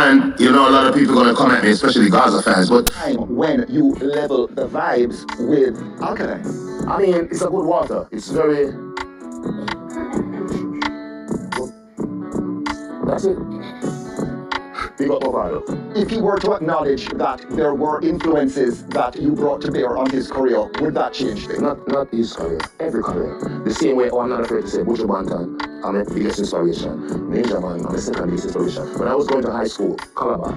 And you know, a lot of people are gonna come at me, especially Gaza fans, but when you level the Vybz with Alkaline, I mean, it's a good water. It's very. That's it. Big up Ovado. if he were to acknowledge that there were influences that you brought to bear on his career, would that change things? Not his career, every career. The same way, I'm not afraid to say Buju Banton, I'm a biggest inspiration. Ninja Man, I'm a second biggest inspiration. When I was going to high school, Calabar,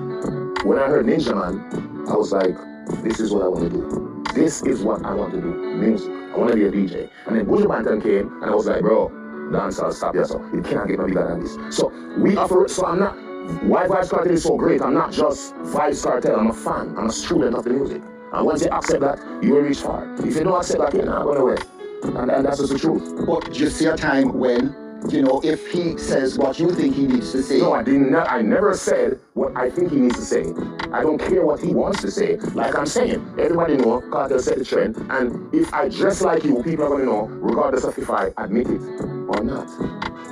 when I heard Ninja Man, I was like, this is what I want to do. This is what I want to do, music. I want to be a DJ. And then Buju Banton came, and I was like, bro, dancehall, stop yourself. It cannot get no bigger than this. So we offer, so I'm not, why Vybz Kartel is so great, I'm not just Vybz Kartel, I'm a fan, I'm a student of the music. And once you accept that, you will reach far. If you don't accept that, you're not going away. And that's just the truth. But do you see a time when, you know, if he says what you think he needs to say? No, I never said what I think he needs to say. I don't care what he wants to say. Like I'm saying, everybody know Kartel set the trend, and if I dress like you, people are going to know, regardless of if I admit it or not.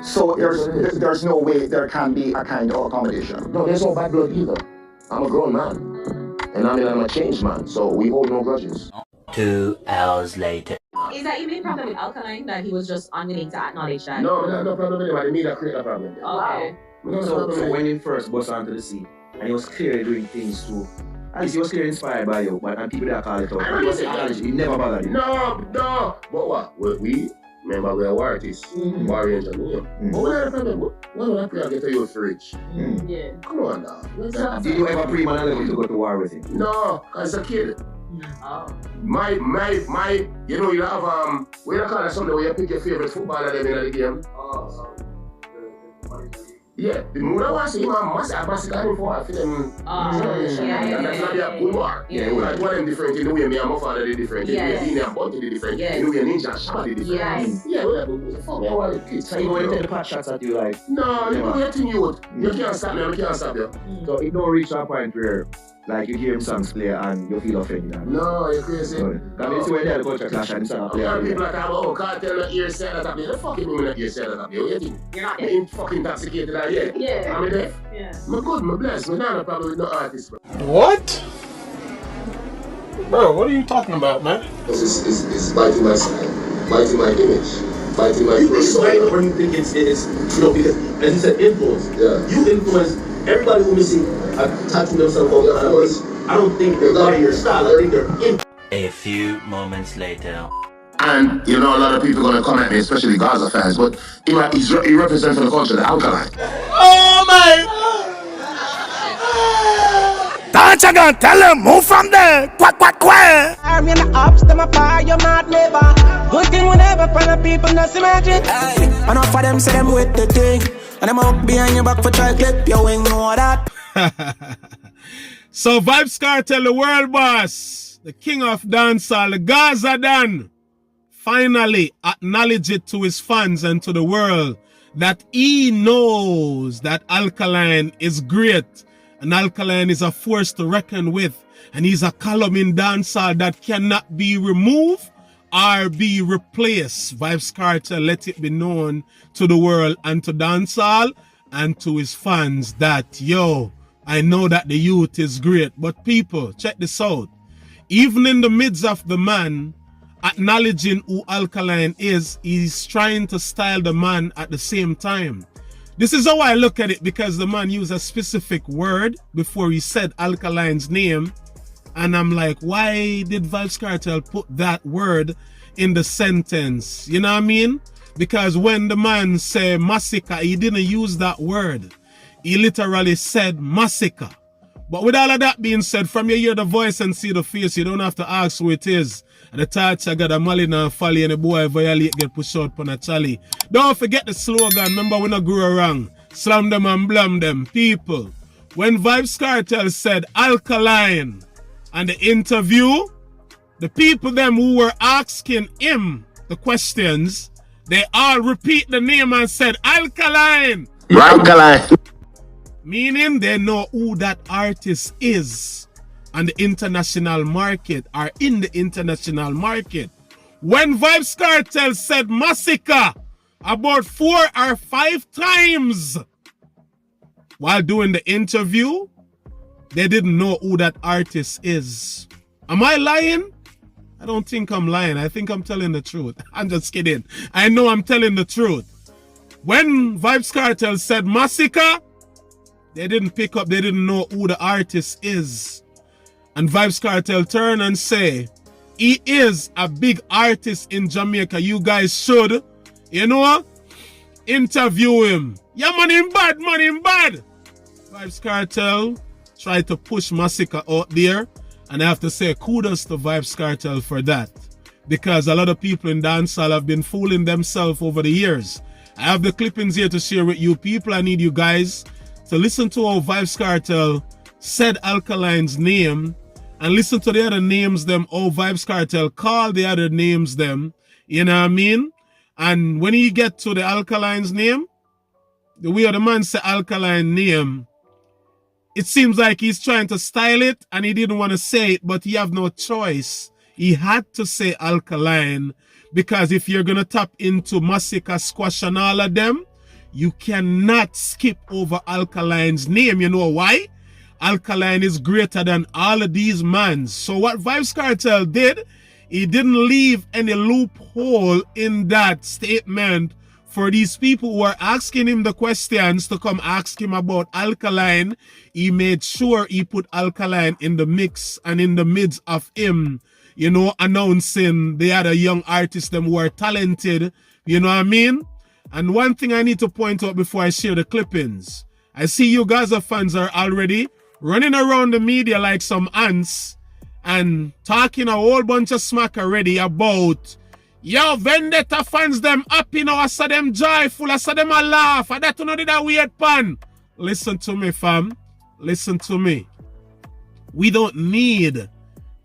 So there's no way there can be a kind of accommodation? No, there's no bad blood either. I'm a grown man, and I'm a changed man, so we hold no grudges. 2 hours later. Is that even a problem with Alkaline, that he was just unwilling to acknowledge that? No, no problem with anybody. Me that create a problem. Okay. So when he first bust onto the scene, and he was clearly doing things too, at least he was clearly inspired by you, and people that call it out. He was acknowledged, he never bothered you. No. But what? We remember we are artists, warrior engineer. But we had a problem. Why don't I pray I get to you rich? Yeah. Come on now. Did you ever pre-man a level to go to war with him? No, as a kid. Oh. My, you know, you have, what do you call it, Sunday where you pick your favorite footballer them in the game? Yeah, the mood I was saying, I'm massacring for them. Yeah. That's not a good war. Yeah. Like one of them different, in the way me and my father did different, in the way Dina and Bunty did different, in the way Ninja and Shabba did different. Yes. Yeah, whatever. Fuck me, I want kids. So you go and take the pot shots at you like? No, you do your thing, you can't stop me, I can't stop you. So it don't reach a point where like you hear him songs play and you feel offended. No, you're crazy. So, that means when the culture clash and the song play. People like, oh, Kartel not ear set that up. The fucking women not ear set that up. You think? You're not I ain't fucking intoxicated I yet. Yeah. I'm deaf. Yeah. I'm good, I'm blessed. I'm not a problem with no artist, bro. What? Bro, what are you talking about, man? It's biting my style, biting my image, biting my persona. When you think it's you know, because as you said, influence. Yeah. You influence everybody who missing tattoo themselves on the place. I don't think they're loving your style. I think they're in. A few moments later. And you know, a lot of people are gonna come at me, especially Gaza fans, but he represents the culture, the Alkaline. Oh my! Don't you gonna tell him, move from there, quack. I'm in the ups, them a fire, you're not never. Good thing whenever for the people, not imagine. Enough of them say them with the thing, and them up behind your back for try clip your wing, know that. So Vybz Kartel, the world boss, the king of dancehall, the Gaza Dan, finally acknowledged it to his fans and to the world that he knows that Alkaline is great. And Alkaline is a force to reckon with. And he's a column in dancehall that cannot be removed or be replaced. Vybz Kartel let it be known to the world and to dancehall and to his fans that, yo, I know that the youth is great. But people, check this out. Even in the midst of the man acknowledging who Alkaline is, he's trying to style the man at the same time. This is how I look at it, because the man used a specific word before he said Alkaline's name. And I'm like, why did Vybz Kartel put that word in the sentence? You know what I mean? Because when the man said massacre, he didn't use that word. He literally said massacre. But with all of that being said, from you hear the voice and see the face, you don't have to ask who it is. And the touch I got a Malina and Folly and the boy violate get pushed out on a chally. Don't forget the slogan. Remember, we not grow wrong. Slam them and blam them. People, when Vybz Kartel said Alkaline and the interview, the people them who were asking him the questions, they all repeat the name and said Alkaline. Alkaline. Meaning they know who that artist is on the international market or in the international market. When Vybz Kartel said massacre about 4 or 5 times, while doing the interview, they didn't know who that artist is. Am I lying? I don't think I'm lying. I think I'm telling the truth. I'm just kidding. I know I'm telling the truth. When Vybz Kartel said Massacre, they didn't pick up, they didn't know who the artist is. And Vybz Kartel turn and say, he is a big artist in Jamaica. You guys should, you know, interview him. Yeah, man, him bad, man, him bad. Vybz Kartel tried to push Massacre out there. And I have to say kudos to Vybz Kartel for that. Because a lot of people in dancehall have been fooling themselves over the years. I have the clippings here to share with you people. I need you guys to listen to how Vybz Kartel said Alkaline's name and listen to the other names them, how Vybz Kartel called the other names them. You know what I mean? And when he get to the Alkaline's name, the way the man say Alkaline name, it seems like he's trying to style it and he didn't want to say it, but he have no choice. He had to say Alkaline because if you're going to tap into Massacre, Squash and all of them, you cannot skip over Alkaline's name. You know why? Alkaline is greater than all of these mans. So what Vybz Kartel did, he didn't leave any loophole in that statement for these people who are asking him the questions to come ask him about Alkaline. He made sure he put Alkaline in the mix and in the midst of him, you know, announcing the other young artists them who are talented, you know what I mean? And one thing I need to point out before I share the clippings, I see you Gaza fans are already running around the media like some ants and talking a whole bunch of smack already about, yo, Vendetta fans them happy now, I saw them joyful, I saw them a laugh, and that you know did a weird pan. Listen to me, fam. Listen to me. We don't need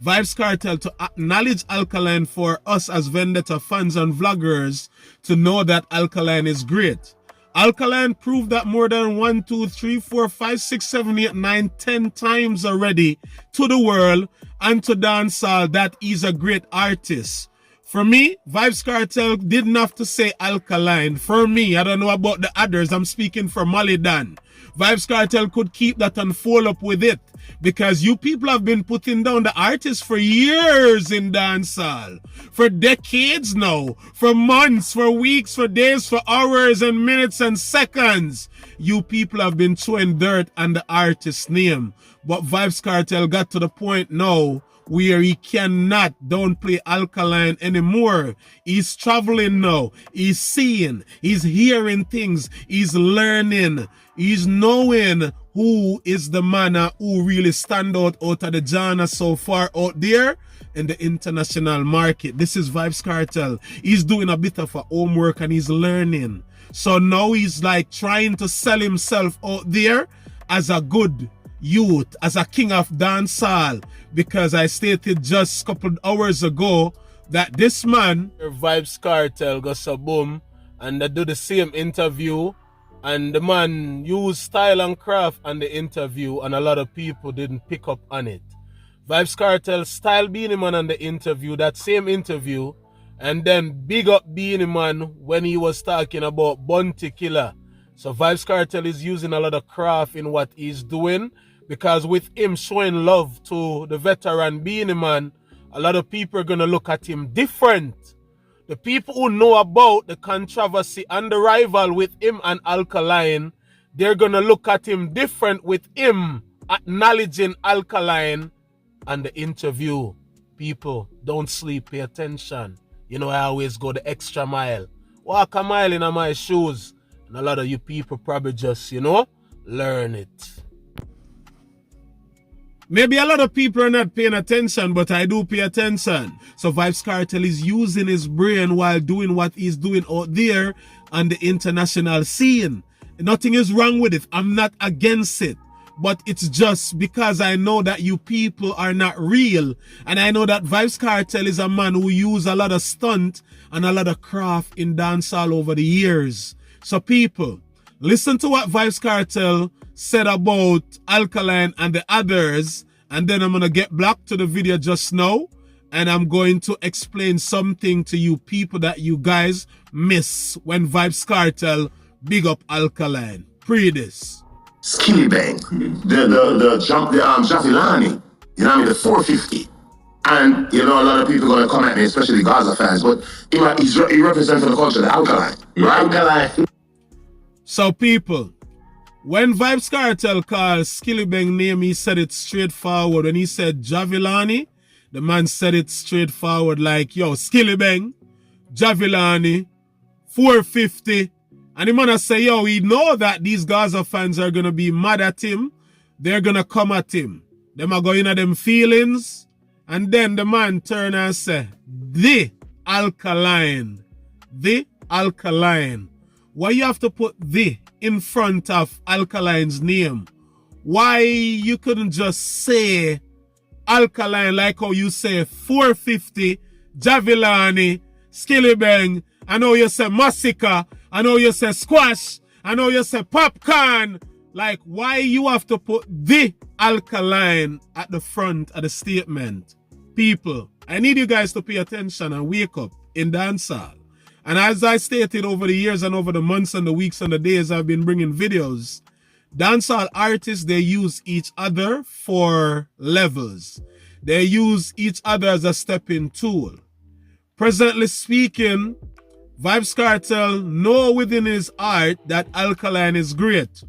Vybz Kartel to acknowledge Alkaline for us as Vendetta fans and vloggers to know that Alkaline is great. Alkaline proved that more than 1, 2, 3, 4, 5, 6, 7, 8, 9, 10 times already to the world and to dancehall that he's a great artist. For me, Vybz Kartel didn't have to say Alkaline. For me, I don't know about the others, I'm speaking for Malidan. Vybz Kartel could keep that and follow up with it. Because you people have been putting down the artists for years in dancehall. For decades now. For months, for weeks, for days, for hours and minutes and seconds. You people have been throwing dirt on the artist's name. But Vybz Kartel got to the point now where he cannot downplay Alkaline anymore. He's traveling now. He's seeing. He's hearing things. He's learning. He's knowing who is the man who really stand out of the genre so far out there in the international market. This is Vybz Kartel. He's doing a bit of a homework and he's learning. So now he's like trying to sell himself out there as a good youth, as a king of dancehall, because I stated just a couple hours ago that this man, Vybz Kartel, goes a boom and they do the same interview and the man used style and craft on the interview and a lot of people didn't pick up on it. Vybz Kartel style Beanie Man on the interview, that same interview, and then big up Beanie Man when he was talking about Bounty Killer. So Vybz Kartel is using a lot of craft in what he's doing, because with him showing love to the veteran Beanie Man, a lot of people are going to look at him different. The people who know about the controversy and the rival with him and Alkaline, they're going to look at him different with him acknowledging Alkaline and the interview. People, don't sleep, pay attention. You know, I always go the extra mile. Walk a mile in my shoes. And a lot of you people probably just, you know, learn it. Maybe a lot of people are not paying attention, but I do pay attention. So Vybz Kartel is using his brain while doing what he's doing out there on the international scene. Nothing is wrong with it. I'm not against it. But it's just because I know that you people are not real. And I know that Vybz Kartel is a man who used a lot of stunt and a lot of craft in dancehall over the years. So people, listen to what Vybz Kartel said about Alkaline and the others, and then I'm going to get back to the video just now, and I'm going to explain something to you people that you guys miss when Vybz Kartel big up Alkaline. Pre this. Skilly Bang, the Javilani, you know what I mean, the 450. And, you know, a lot of people are going to come at me, especially Gaza fans, but he represents the culture, the Alkaline, right? Alkaline. So, people, when Vybz Kartel called Skilly Bang name, he said it straightforward. When he said Javilani, the man said it straightforward like, yo, Skilly Bang, Javilani, 450. And the man say, yo, we know that these Gaza fans are going to be mad at him. They're going to come at him. Them are going at them feelings. And then the man turn and say, the Alkaline. The Alkaline. Why you have to put the in front of Alkaline's name? Why you couldn't just say Alkaline like how you say 450, Javilani, Skilly Bang, I know you say Massacre, I know you say Squash, I know you say Popcorn. Like, why you have to put the Alkaline at the front of the statement? People, I need you guys to pay attention and wake up in dancehall. And as I stated over the years and over the months and the weeks and the days I've been bringing videos, dancehall artists, they use each other for levels. They use each other as a stepping tool. Presently speaking, Vybz Kartel know within his heart that Alkaline is great.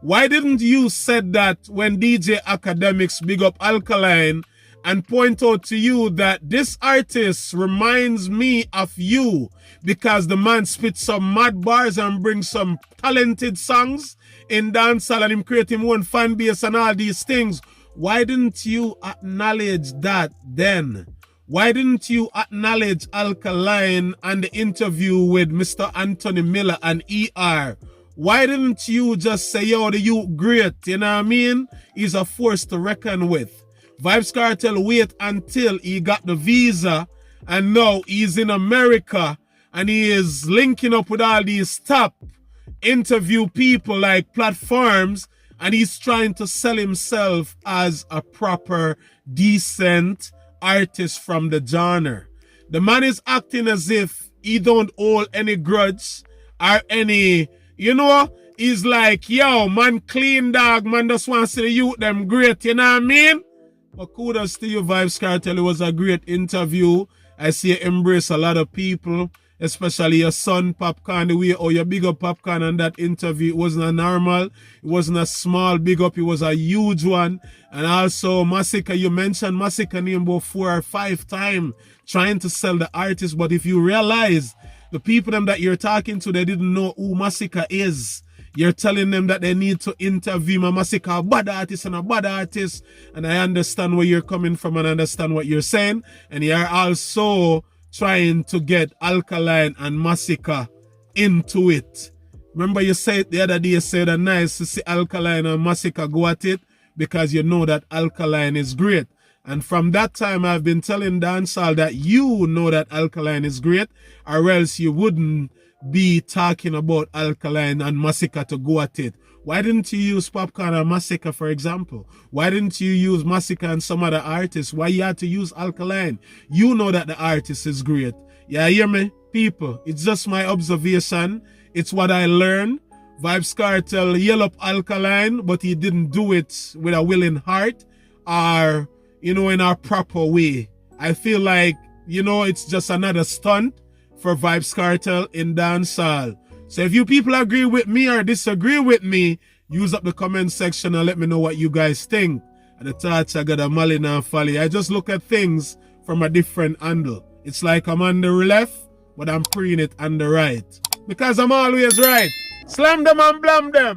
Why didn't you said that when DJ Academics big up Alkaline and point out to you that this artist reminds me of you because the man spits some mad bars and brings some talented songs in dancehall and him create him own fan base and all these things? Why didn't you acknowledge that then? Why didn't you acknowledge Alkaline and the interview with Mr. Anthony Miller and ER? Why didn't you just say, yo, the youth great, you know what I mean? He's a force to reckon with. Vybz Kartel wait until he got the visa and now he's in America and he is linking up with all these top interview people like platforms and he's trying to sell himself as a proper, decent artist from the genre. The man is acting as if he don't hold any grudge or any, you know, he's like, yo, man clean dog, man just want to see the youth them great, you know what I mean? But kudos to you, Vybz Kartel. It was a great interview. I see you embrace a lot of people, especially your son, Popcorn, the way, or your big up Popcorn on that interview. It wasn't a normal, it wasn't a small big up, it was a huge one. And also, Massacre, you mentioned Massacre name about 4 or 5 times, trying to sell the artist. But if you realize, the people them that you're talking to, they didn't know who Massacre is. You're telling them that they need to interview my Massacre, a bad artist and a bad artist. And I understand where you're coming from and understand what you're saying. And you're also trying to get Alkaline and Massacre into it. Remember you said the other day, you said that nice to see Alkaline and Massacre go at it because you know that Alkaline is great. And from that time, I've been telling dancehall that you know that Alkaline is great, or else you wouldn't be talking about Alkaline and Massacre to go at it. Why didn't you use Popcorn and Massacre, for example? Why didn't you use Massacre and some other artists? Why you had to use Alkaline? You know that the artist is great. Yeah, hear me? People, it's just my observation. It's what I learned. Vybz Kartel yell up Alkaline, but he didn't do it with a willing heart or, you know, in a proper way. I feel like, you know, it's just another stunt for Vybz Kartel in dancehall. So if you people agree with me or disagree with me, use up the comment section and let me know what you guys think. At the touch, I got a Malin and Folly. I just look at things from a different angle. It's like I'm on the left, but I'm preying it on the right. Because I'm always right. Slam them and blam them.